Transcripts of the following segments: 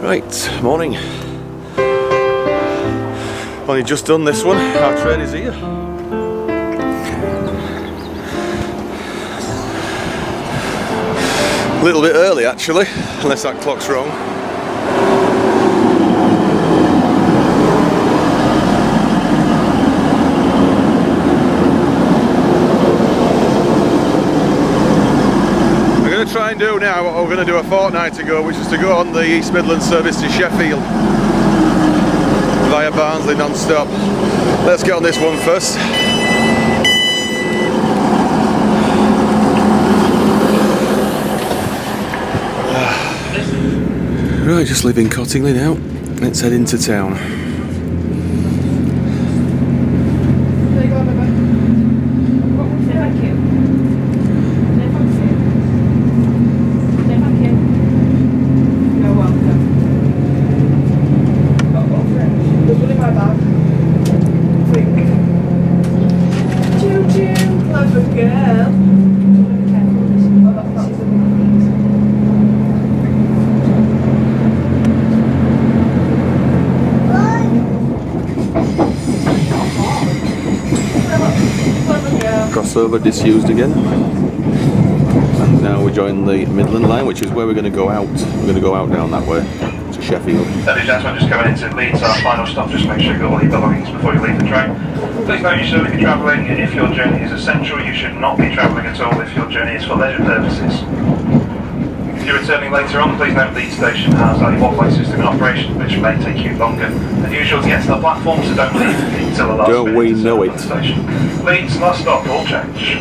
Right, morning. Only just done this one. Our train is here. A little bit early actually, unless that clock's wrong. I'm going to try and do now what we were going to do a fortnight ago, which is to go on the East Midlands service to Sheffield via Barnsley non-stop. Let's get on this one first. Right, just leaving Cottingley now. Let's head into town. Crossover disused again, and now we join the Midland line, which is where we're going to go out. We're going to go out down that way to Sheffield. Ladies and gentlemen, just going into Leeds, our final stop. Just make sure you've got all your belongings before you leave the train. Please note you should only be travelling if your journey is essential. You should not be travelling at all if your journey is for leisure purposes. If you're returning later on, please note Leeds station has a walkway system in operation, which may take you longer than usual to get to the platform, so don't leave until the last Don't we know it? Station. Leeds, last stop, all change.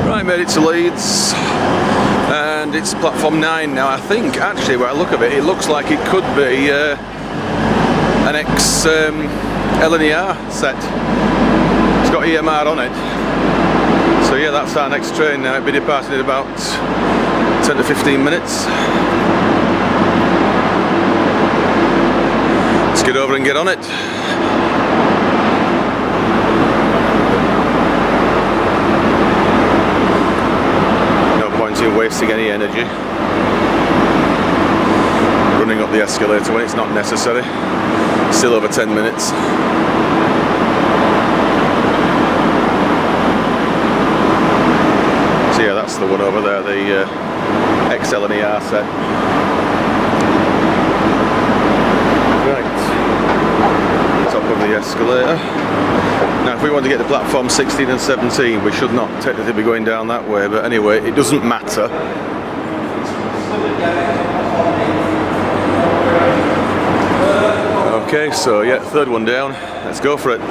Right, made it to Leeds, and it's platform 9 now. I think, actually, when I look at it, it looks like it could be an ex LNER set. It's got EMR on it. So yeah, that's our next train now. It'll be departing in about 10 to 15 minutes. Let's get over and get on it. No point in wasting any energy running up the escalator when it's not necessary. Still over 10 minutes. So yeah, that's the one over there, the ex-LNER set. Right, top of the escalator. Now if we want to get to platform 16 and 17, we should not technically be going down that way, but anyway, it doesn't matter. Okay, so yeah, third one down. Let's go for it.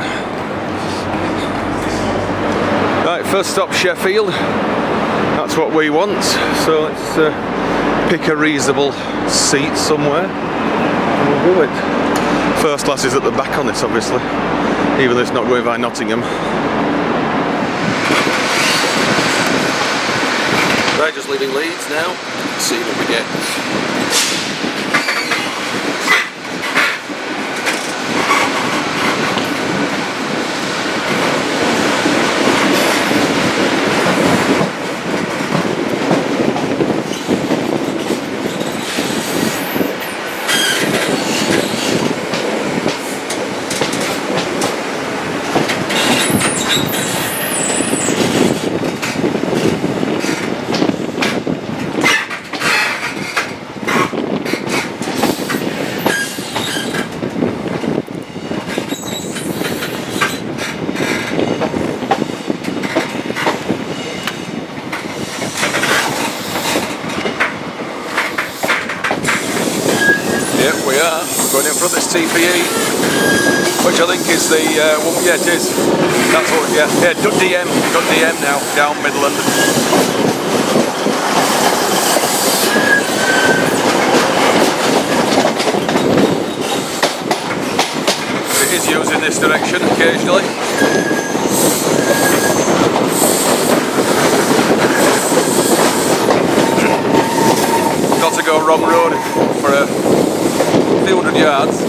Right, first stop Sheffield. That's what we want. So let's pick a reasonable seat somewhere, and we'll do it. First class is at the back on this, obviously, even though it's not going via Nottingham. Right, just leaving Leeds now. Let's see what we get. We are going in front of this TPE, which I think is the one. Yeah, it is. That's what. Yeah, DM now down Midland. It is used in this direction occasionally. Got to go wrong road for a few hundred yards.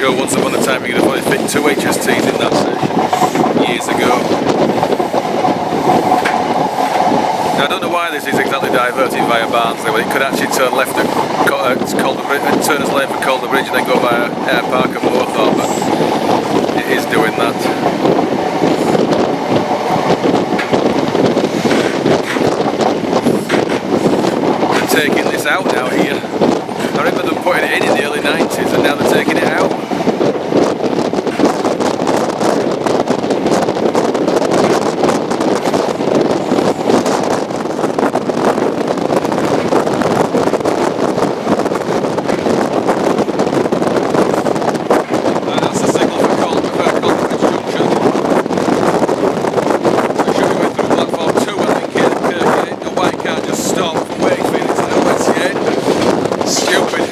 sure once upon a time you could only fit 2 HSTs in that station, years ago. Now I don't know why this is exactly diverting via Barnsley, but it could actually turn left at Turner's Lane for Calder Bridge and then go via Air Park and Moorthorpe, but it is doing that. Taking this out now here. I remember them putting it in the early 90s and now they're taking it out. And that's the signal for Calder Bridge Junction. We should be going through platform 2 I think here. The white car just stopped for Wakefield. Stupid.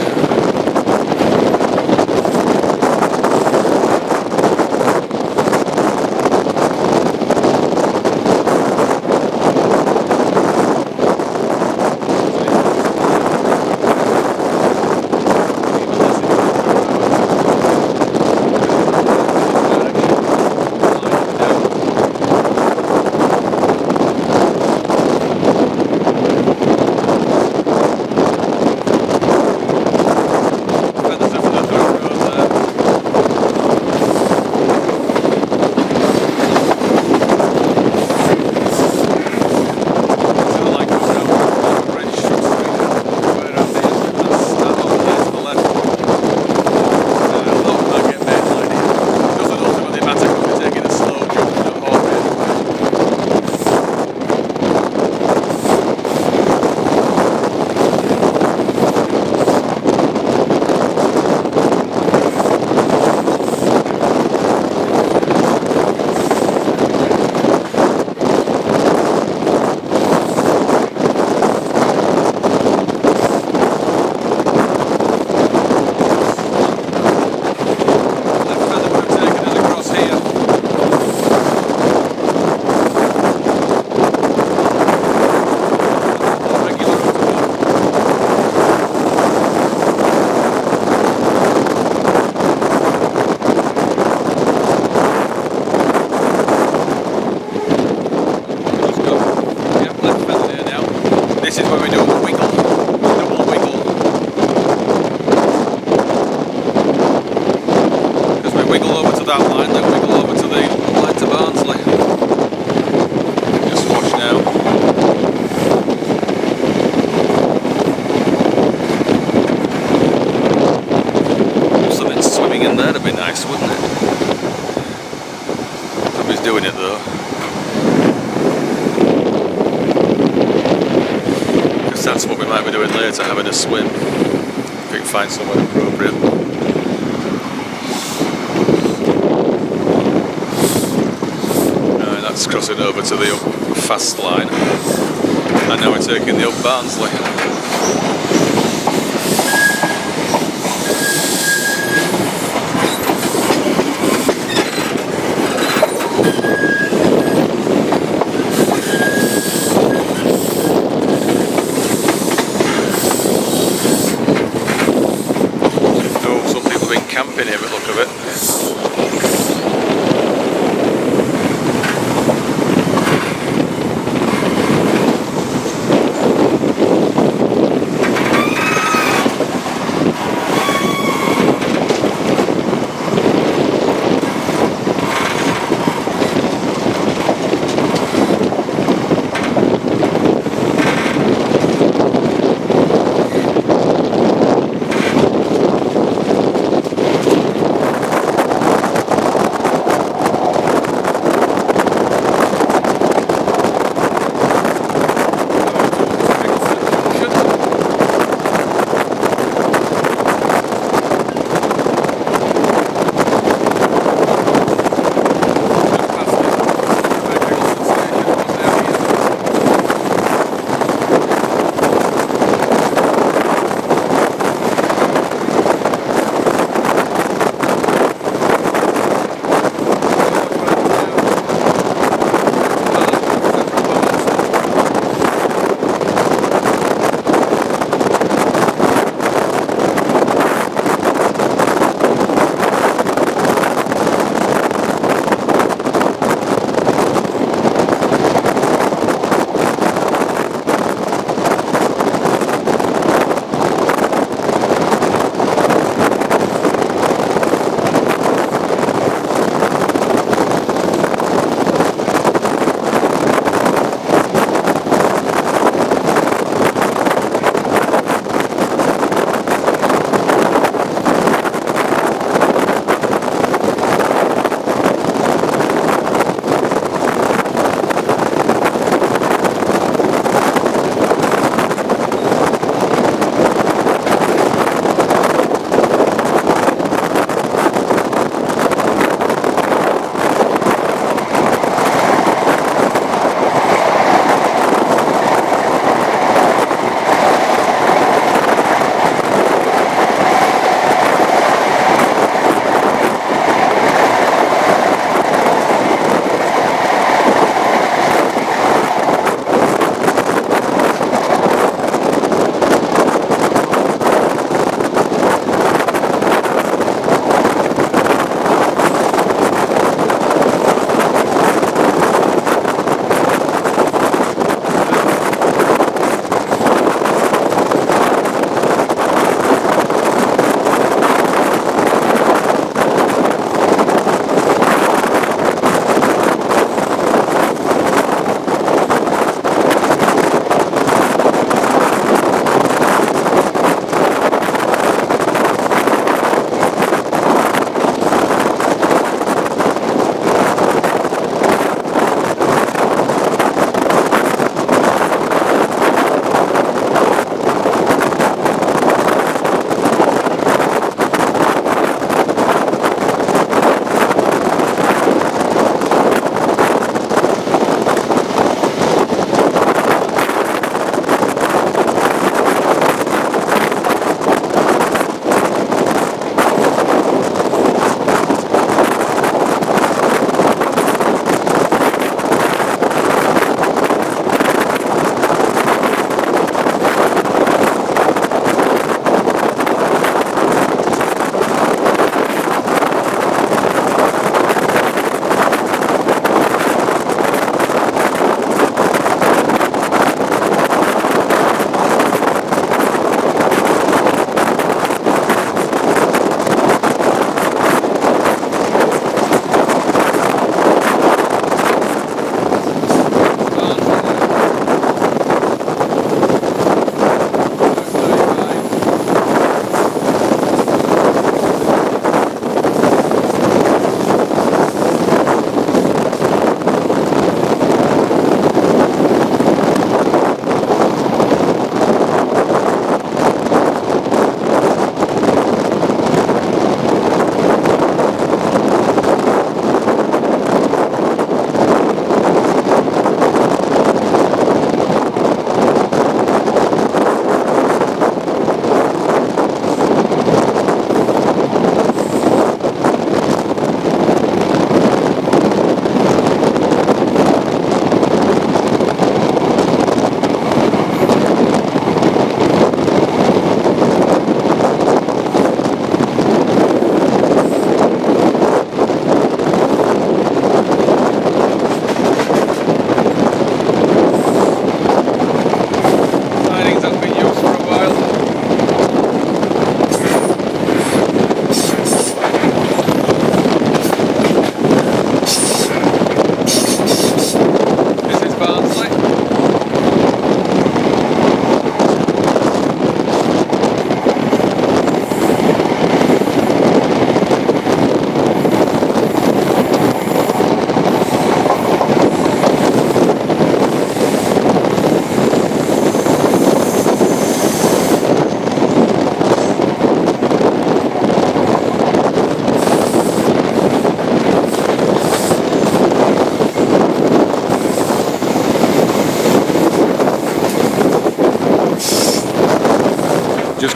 Doing it though, because that's what we might be doing later, having a swim if we can find somewhere appropriate. Right, that's crossing over to the up fast line, and now we're taking the up Barnsley. Camping here, but look of it.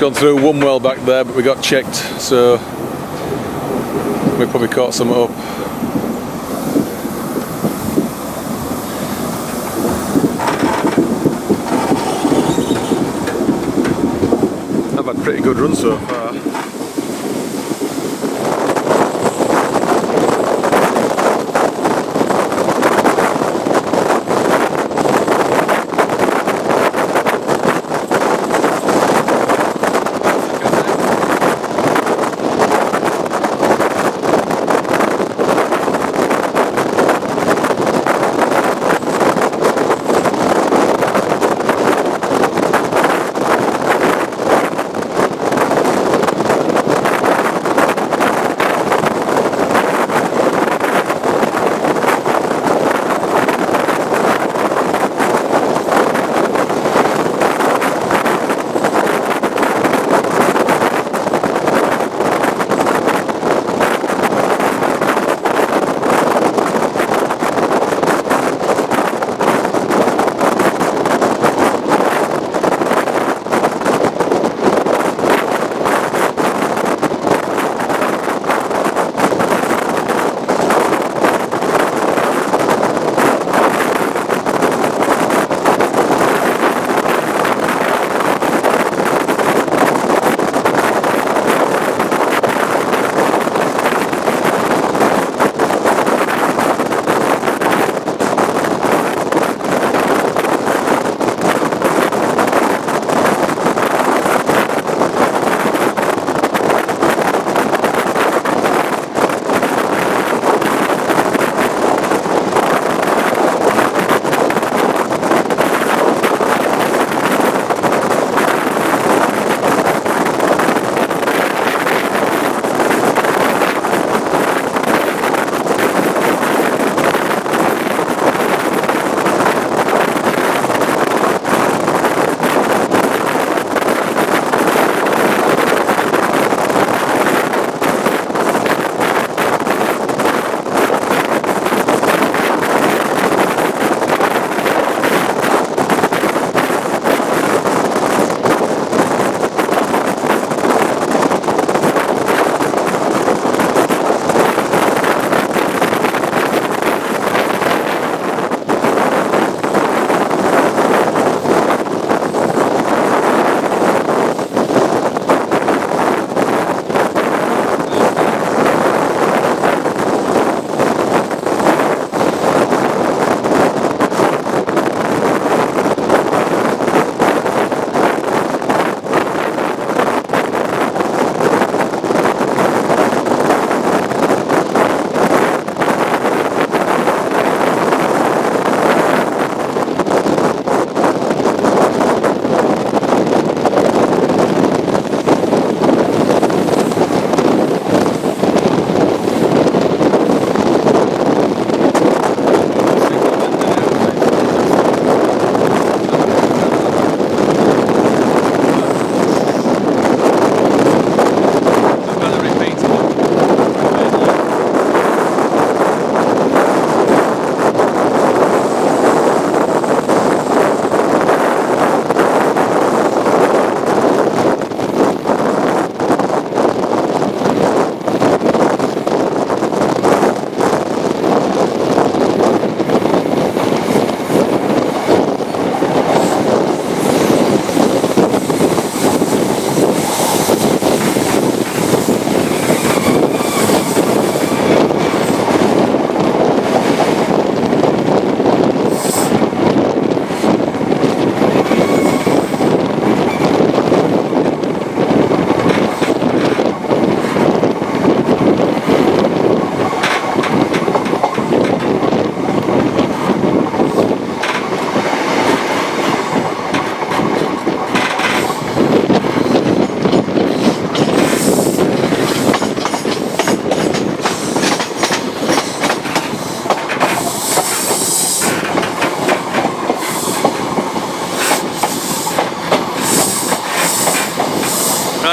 gone through one well back there, but we got checked, so we probably caught some up. I've had pretty good run so far.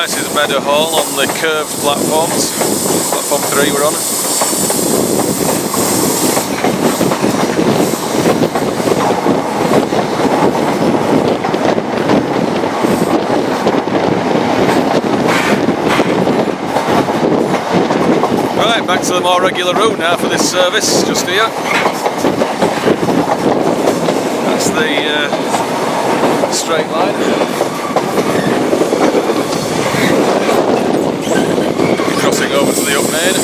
This is Meadowhall on the curved platforms. Platform 3 we're on. back to the more regular route now for this service, just here. That's the straight line. Crossing over to the up main.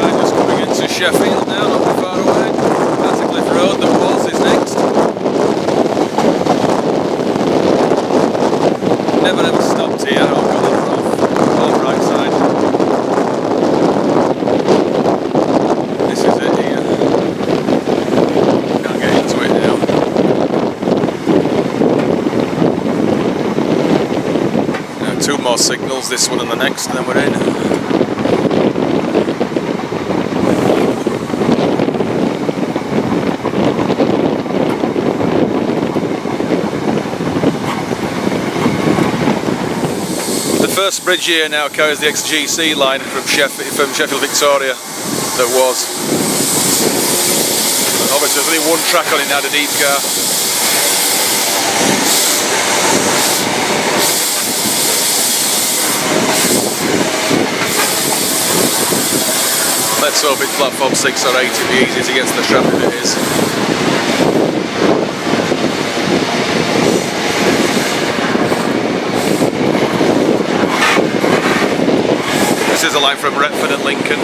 Right, just coming into Sheffield now, not too far away. That's the Cliff Road that was, is next. Never ever stopped here, I've got that off right side. This is it here. Can't get into it now. Now 2 more signals, this one and the next, and then we're in. The first bridge here now carries the XGC line from Sheffield Victoria that was. Obviously there's only one track on it now, the deep car. Let's hope it's platform 6 or 8, it'll be easy to get to the tram if it is. This is a line from Retford and Lincoln.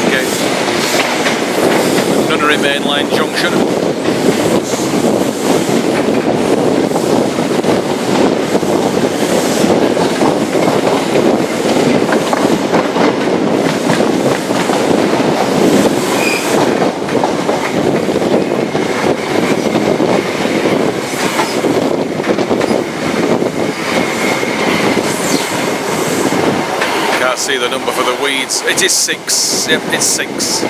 Okay. Nunnery main line junction. See the number for the weeds. It is 6. Yep, it's 6.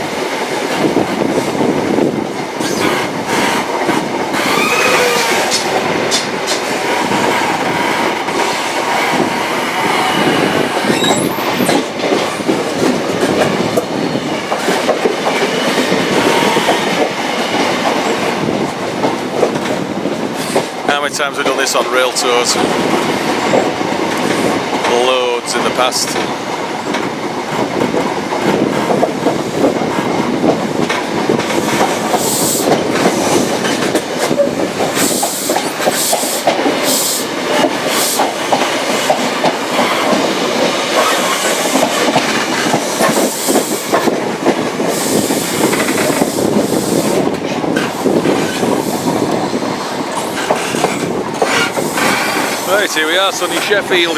How many times have we done this on rail tours? Loads in the past. Right, here we are, sunny Sheffield.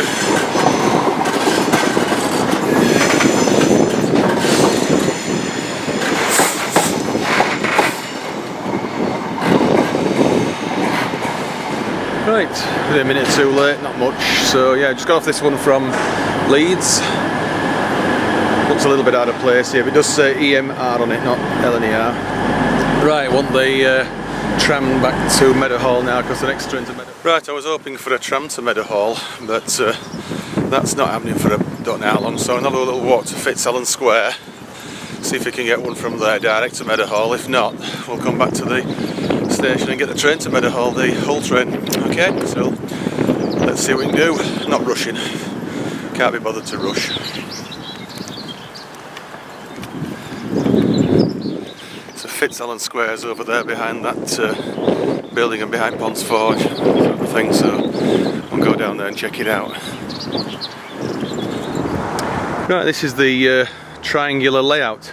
Right, a minute too late, not much. So yeah, just got off this one from Leeds. Looks a little bit out of place here, but it does say EMR on it, not LNER. Right, want the tram back to Meadowhall now because the next train to Meadowhall. Right, I was hoping for a tram to Meadowhall, but that's not happening for don't know how long, so another little walk to Fitzallen Square, see if we can get one from there direct to Meadowhall. If not, we'll come back to the station and get the train to Meadowhall, the Hull train. Okay, so let's see what we can do. Not rushing, can't be bothered to rush. So Fitzallen Square's over there behind that building and behind Ponds Forge sort of thing, so I'll go down there and check it out. Right, this is the triangular layout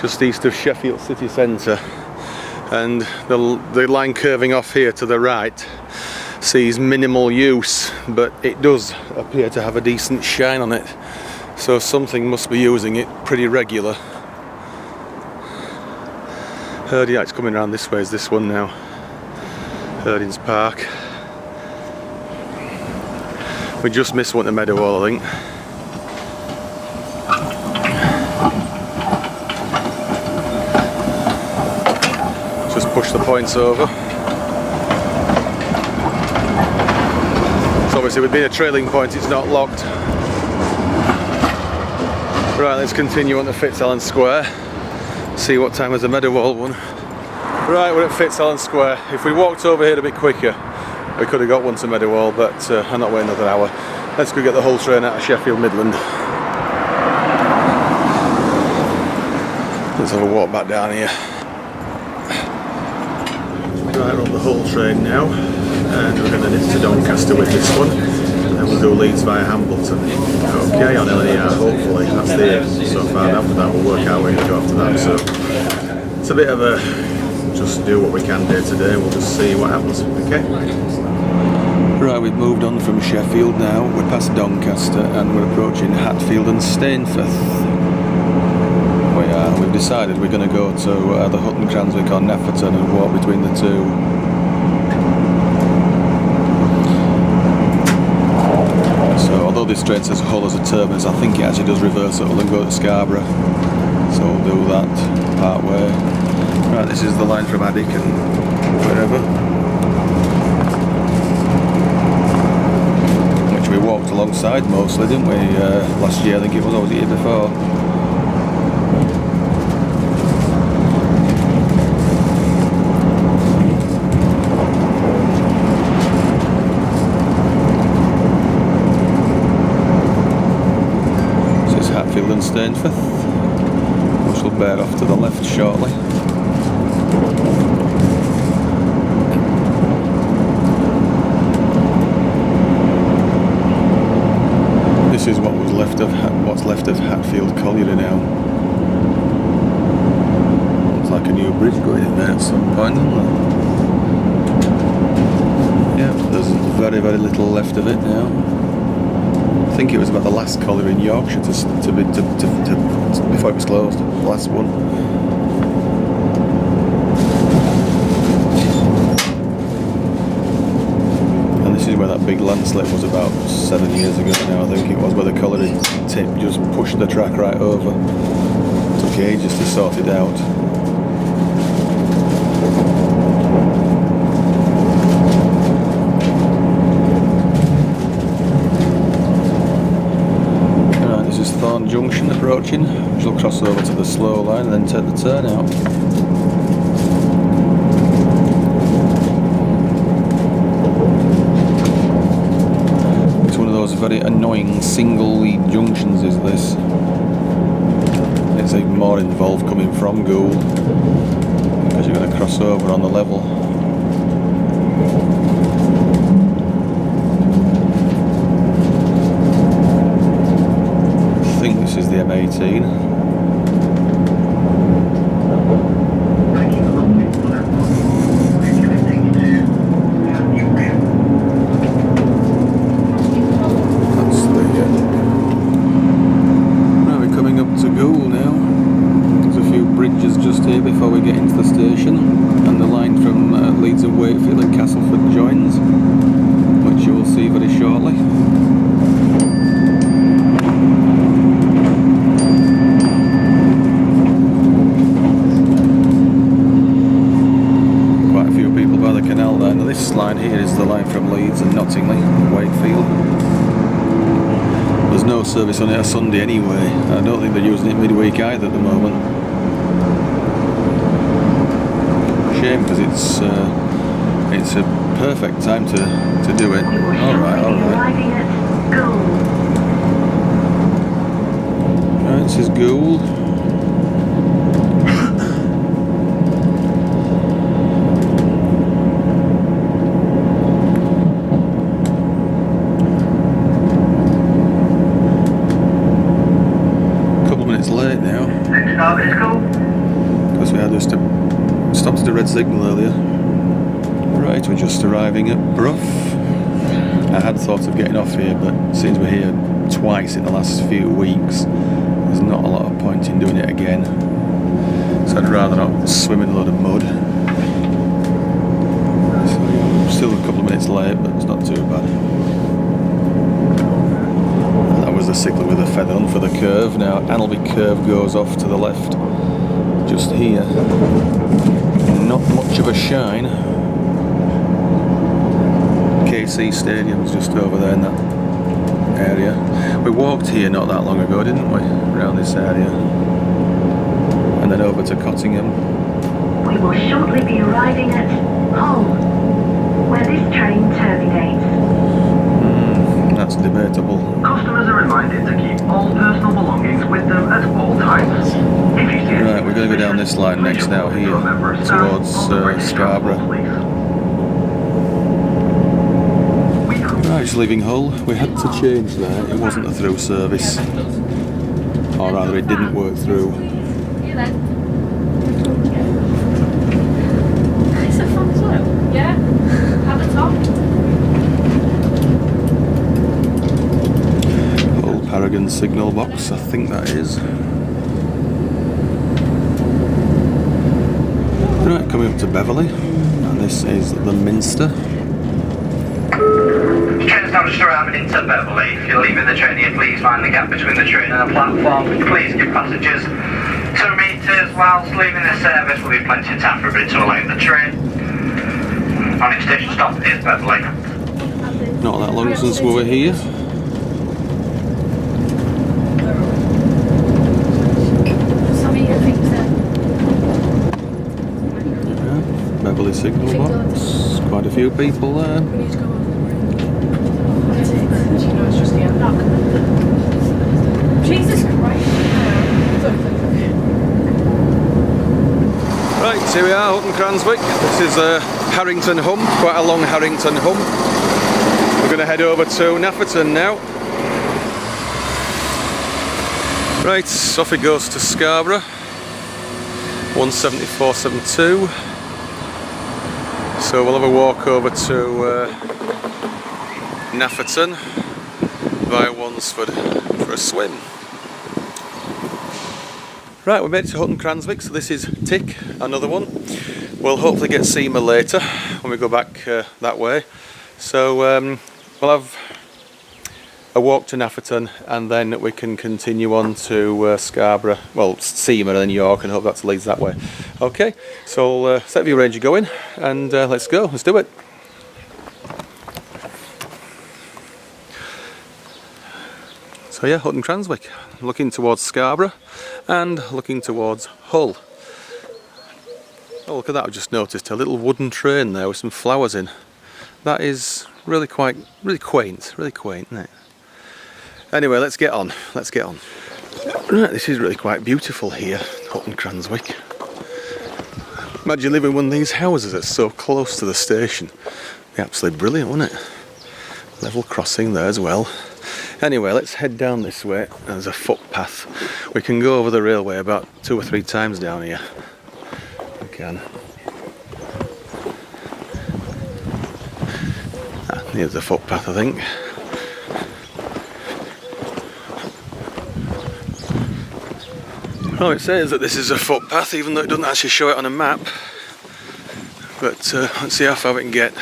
just east of Sheffield city centre, and the line curving off here to the right sees minimal use, but it does appear to have a decent shine on it, so something must be using it pretty regular. Yeah, it's coming around this way, is this one now. Herdings Park. We just missed one to Meadowhall, I think. Just push the points over. So obviously with being a trailing point it's not locked. Right, let's continue on to Fitzallen Square. See what time is the Meadowhall one. Right, we're at Fitzallen Square. If we walked over here a bit quicker, we could have got one to Meadowhall, but I'm not waiting another hour. Let's go get the whole train out of Sheffield Midland. Let's have a walk back down here. Right, on the whole train now, and we're going to nip to Doncaster with this one, and then we'll go Leeds via Hambleton. Okay, on LNER, hopefully, that's the aim so far. After that, we'll work out where to go after that. So it's a bit of a just do what we can do today. We'll just see what happens. Okay. Right, we've moved on from Sheffield now. We're past Doncaster and we're approaching Hatfield and Stainforth. We've decided we're going to go to either Hutton Cranswick or Nafferton and walk between the two. So although this train says Hull as a terminus, I think it actually does reverse at Hull and go to Scarborough. So we'll do that part way. Right, this is the line from Addick and wherever. Which we walked alongside mostly, didn't we? Last year, I think it was, or was the year before? Hatfield and Stainforth, which will bear off to the left shortly. This is what's left of Hatfield Colliery now. Looks like a new bridge going in there at some point, isn't there? Yeah, there's very, very little left of it now. I think it was about the last colliery in Yorkshire before it was closed, the last one. And this is where that big landslip was about 7 years ago now, I think it was, where the colliery tip just pushed the track right over. Took ages to sort it out. Junction approaching, which will cross over to the slow line and then take the turn out. It's one of those very annoying single lead junctions, is this. It's even more involved coming from Gould because you're going to cross over on the level. This is the M18. That's the now we're coming up to Gould now. There's a few bridges just here before we get into the station, and the line from Leeds and Wakefield and Castleford joins, which you will see very shortly. Canal there. Now this line here is the line from Leeds and Cottingley, Wakefield. There's no service on it on Sunday anyway. I don't think they're using it midweek either at the moment. Shame, because it's a perfect time to do it. Alright. Right, this is Gould. Late now because we had just stopped at the red signal earlier. Right, we're just arriving at Brough. I had thought of getting off here, but since we're here twice in the last few weeks, there's not a lot of point in doing it again, so I'd rather not swim in a load of mud. So still a couple of minutes late, but it's not too bad. Was the signal with a feather on for the curve. Now Annelby curve goes off to the left just here. Not much of a shine. KC Stadium's just over there in that area. We walked here not that long ago, didn't we? Around this area. And then over to Cottingham. will shortly be arriving at Hull, where this train terminates. That's debatable. Customers are reminded to keep all personal belongings with them at all times. If you see Right, we're going to go down this line next now here towards Scarborough. Right, just leaving Hull. We had to change there. It wasn't a through service, or rather, it didn't work through. It's a fun club. Yeah. At the top. Hull Paragon signal box, I think that is. Right, coming up to Beverley, and this is the Minster. Train is now just arriving into Beverley. If you're leaving the train here, please mind the gap between the train and the platform. Please give passengers 2 metres. Whilst leaving the service, will be plenty of time for everybody to alight the train. Our next station stop is Beverley. Not that long since we were here. Yeah, Beverley signal box. Quite a few people there. Jesus Christ. Right, here we are, Hutton Cranswick. This is Harrington Hum, quite a long Harrington Hum. We're going to head over to Nafferton now. Right, off it goes to Scarborough. 174.72. So we'll have a walk over to Nafferton via Wansford for a swim. Right, we made it to Hutton Cranswick, so this is tick, another one. We'll hopefully get Seamer later when we go back that way. So we'll have a walk to Nafferton, and then we can continue on to Scarborough, well, Seamer and then York, and hope that leads that way. Okay, so I'll set the ranger going, and let's go, let's do it. So yeah, Hutton Cranswick, looking towards Scarborough and looking towards Hull. Oh, look at that, I've just noticed a little wooden train there with some flowers in. That is really quaint, isn't it? Anyway, let's get on. Right, this is really quite beautiful here, Hutton Cranswick. Imagine living in one of these houses that's so close to the station. Be absolutely brilliant, wouldn't it? Level crossing there as well. Anyway, let's head down this way. There's a footpath. We can go over the railway about 2 or 3 times down here. We can. Here's the footpath, I think. Oh, it says that this is a footpath, even though it doesn't actually show it on a map. But let's see how far we can get.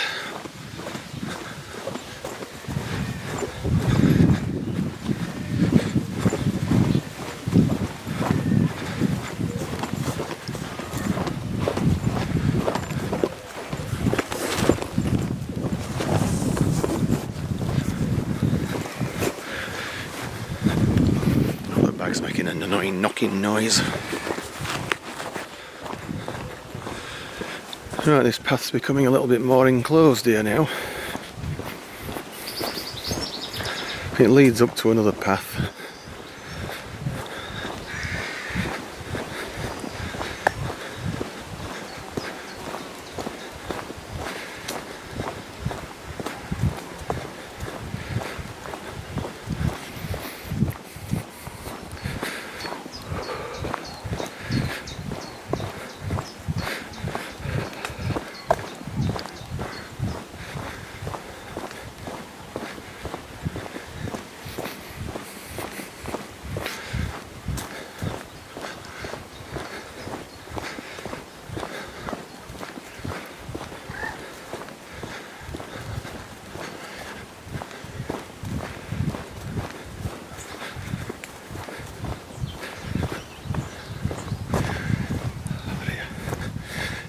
Making an annoying knocking noise. Right, this path's becoming a little bit more enclosed here now. It leads up to another path.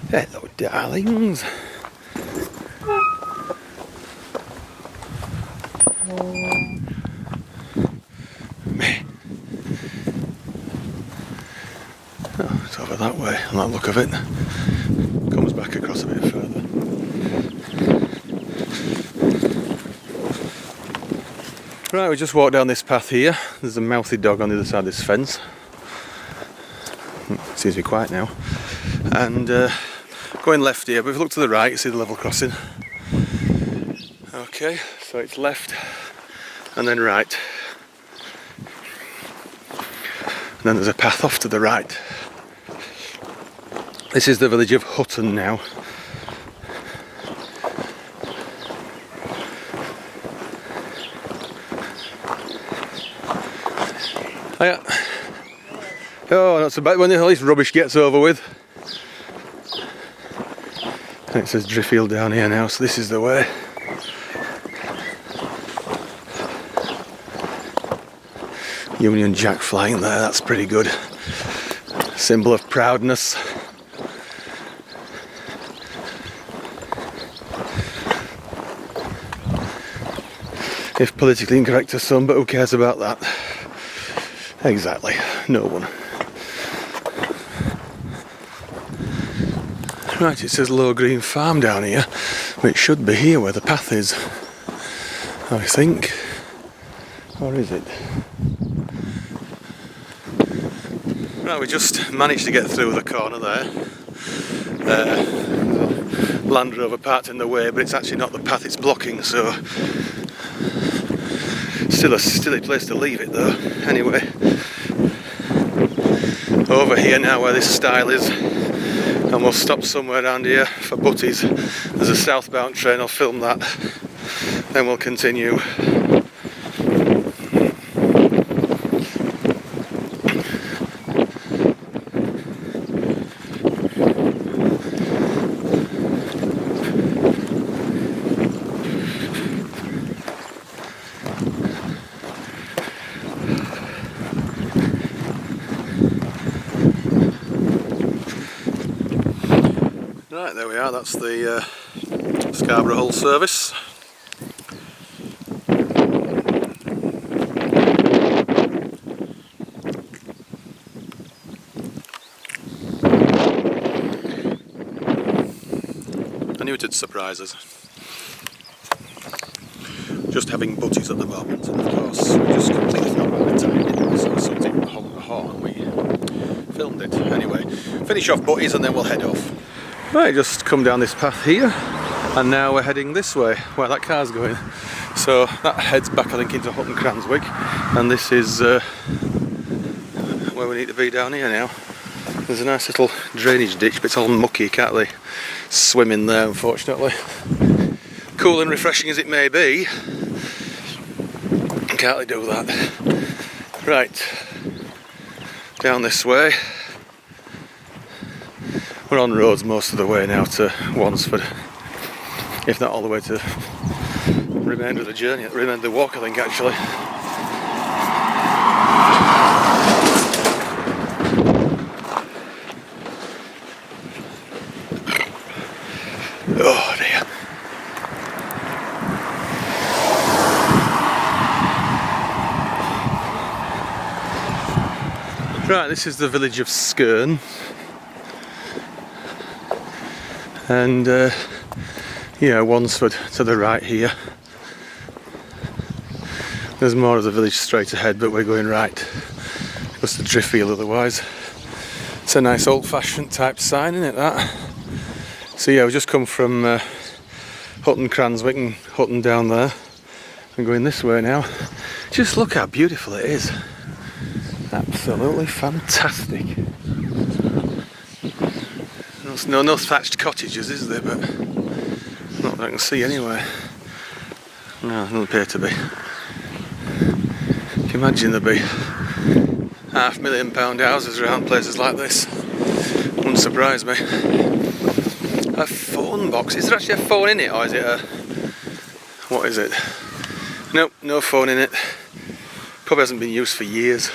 Hello, darlings. Oh, it's over that way, on that look of it. Comes back across a bit further. Right, we just walked down this path here. There's a mouthy dog on the other side of this fence. It seems to be quiet now. And going left here, but if you look to the right, you see the level crossing. Okay, so it's left and then right. And then there's a path off to the right. This is the village of Hutton now. Hiya. Oh, not so bad when all this rubbish gets over with. And it says Driffield down here now, so this is the way. Union Jack flying there, that's pretty good. Symbol of proudness. If politically incorrect to some, but who cares about that? Exactly, no one. Right, it says Low Green Farm down here, but it should be here where the path is, I think. Or is it? Right, we just managed to get through the corner there. Land Rover parked in the way, but it's actually not the path it's blocking, so still a silly place to leave it though. Anyway, over here now where this stile is, and we'll stop somewhere around here for butties. There's a southbound train, I'll film that, then we'll continue. Right, there we are, that's the Scarborough Hull service. I knew it'd surprise us. Just having butties at the moment, and of course we just completely forgot about the time, so something honked the horn and we filmed it. Anyway, finish off butties and then we'll head off. Right, just come down this path here, and now we're heading this way, where that car's going. So that heads back, I think, into Hutton Cranswick, and this is where we need to be down here now. There's a nice little drainage ditch, but it's all mucky, you can't really swim in there, unfortunately. Cool and refreshing as it may be, you can't really do that. Right, down this way. We're on roads most of the way now to Wansford, if not all the way to the remainder of the journey, the remainder of the walk I think actually. Oh dear. Right, this is the village of Skern. And yeah, Wansford to the right here. There's more of the village straight ahead, but we're going right. Just the Driffield otherwise. It's a nice old-fashioned type sign, isn't it, that? So yeah, we've just come from Hutton Cranswick and Hutton down there. I'm going this way now. Just look how beautiful it is. Absolutely fantastic. No thatched cottages, is there? But not that I can see anyway. No, doesn't appear to be. Can you imagine there'd be £500,000 houses around places like this? Wouldn't surprise me. A phone box. Is there actually a phone in it, or is it a... what is it? Nope, no phone in it. Probably hasn't been used for years.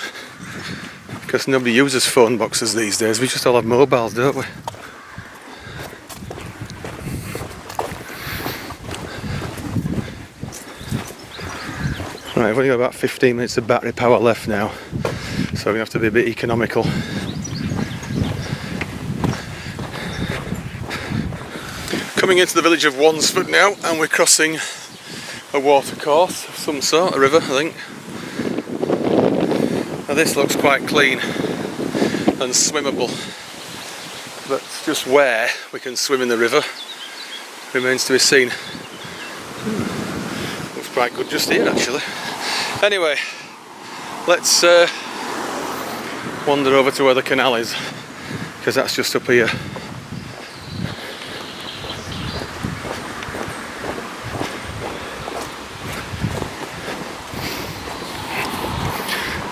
Because nobody uses phone boxes these days. We just all have mobiles, don't we? Right, I've only got about 15 minutes of battery power left now, so we're going to have to be a bit economical. Coming into the village of Wansford now, and we're crossing a watercourse of some sort, a river I think. Now this looks quite clean and swimmable, but just where we can swim in the river remains to be seen. Looks quite good just here actually. Anyway, let's wander over to where the canal is, because that's just up here.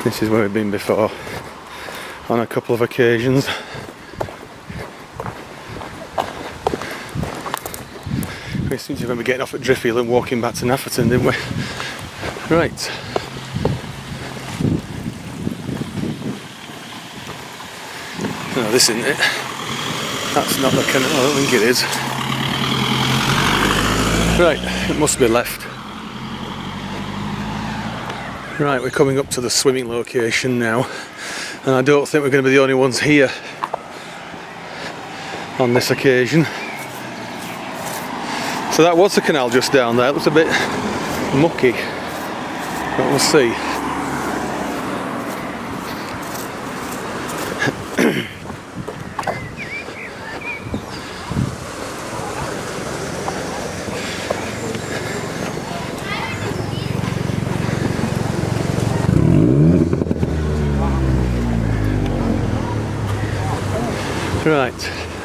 This is where we've been before on a couple of occasions. We seem to remember getting off at Driffield and walking back to Nafferton, didn't we? Right. No, this isn't it. That's not the canal, I don't think it is. Right, it must be left. Right, we're coming up to the swimming location now, and I don't think we're going to be the only ones here on this occasion. So that was the canal just down there. It looks a bit mucky, but we'll see. Right.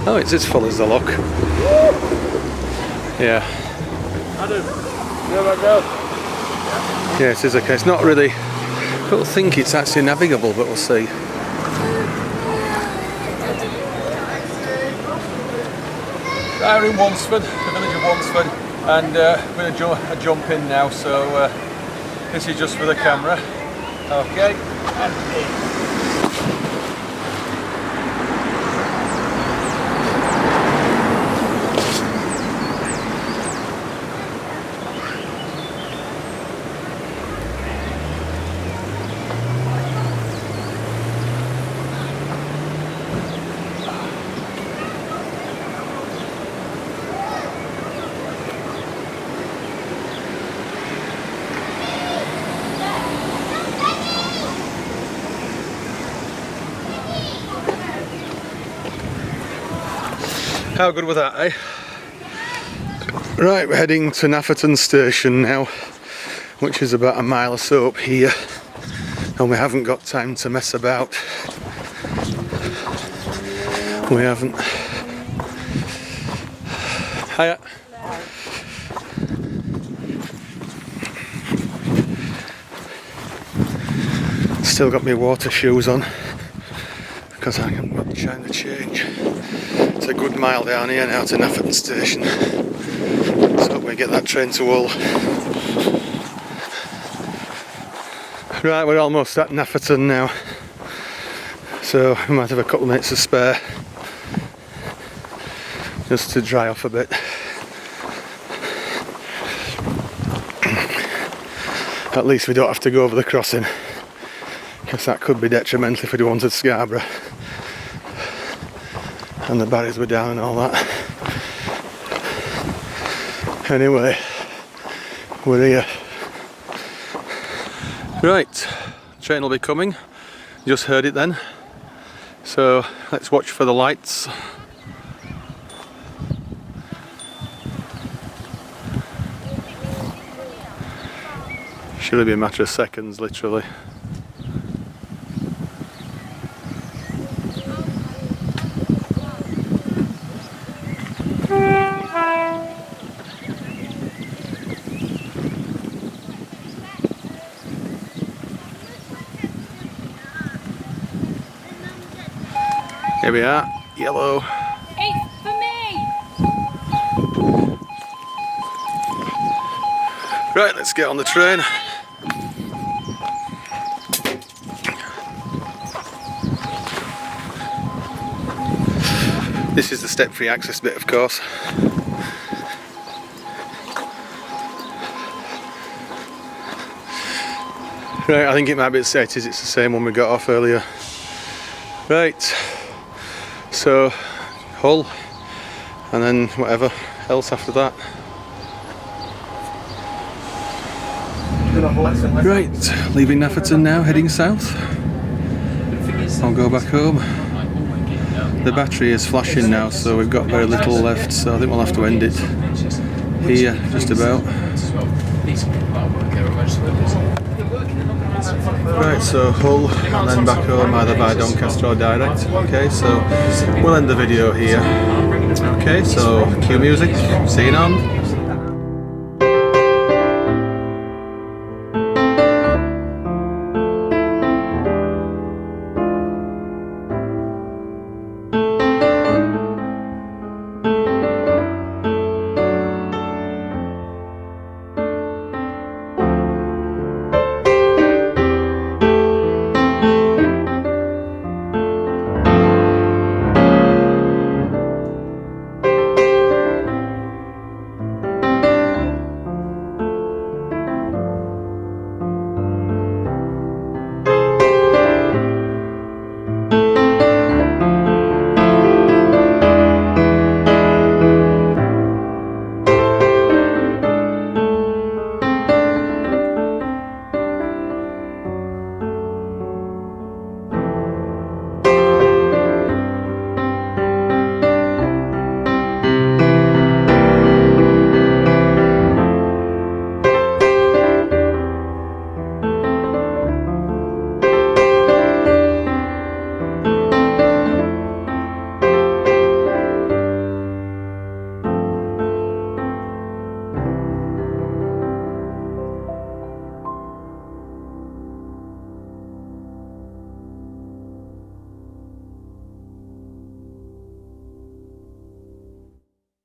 Oh, it's as full as the lock. Yeah. Yeah, it is okay. It's not really. I don't think it's actually navigable, but we'll see. We're in Wansford, the village of Wansford, and we're going to jump in now. So this is just for the camera. Okay. How good was that, eh? Right, we're heading to Nafferton station now, which is about a mile or so up here, and we haven't got time to mess about. We haven't. Hiya. Still got my water shoes on because I haven't got time to change. It's a good mile down here now to Nafferton station, so we get that train to Hull. Right, we're almost at Nafferton now, so we might have a couple of minutes to spare just to dry off a bit. At least we don't have to go over the crossing, because that could be detrimental if we wanted Scarborough and the barriers were down and all that. Anyway, we're here. Right, train will be coming. Just heard it then. So let's watch for the lights. Should only be a matter of seconds, literally. Here we are, yellow. It's for me! Right, let's get on the train. This is the step-free access bit, of course. Right, I think it might be at Setters, it's the same one we got off earlier. Right, so Hull, and then whatever else after that. Right, leaving Nafferton now, heading south. I'll go back home. The battery is flashing now, so we've got very little left, so I think we'll have to end it here, just about. Right, so Hull and then back home either by Doncaster or direct. Okay, so we'll end the video here. Okay, so cue music, scene on.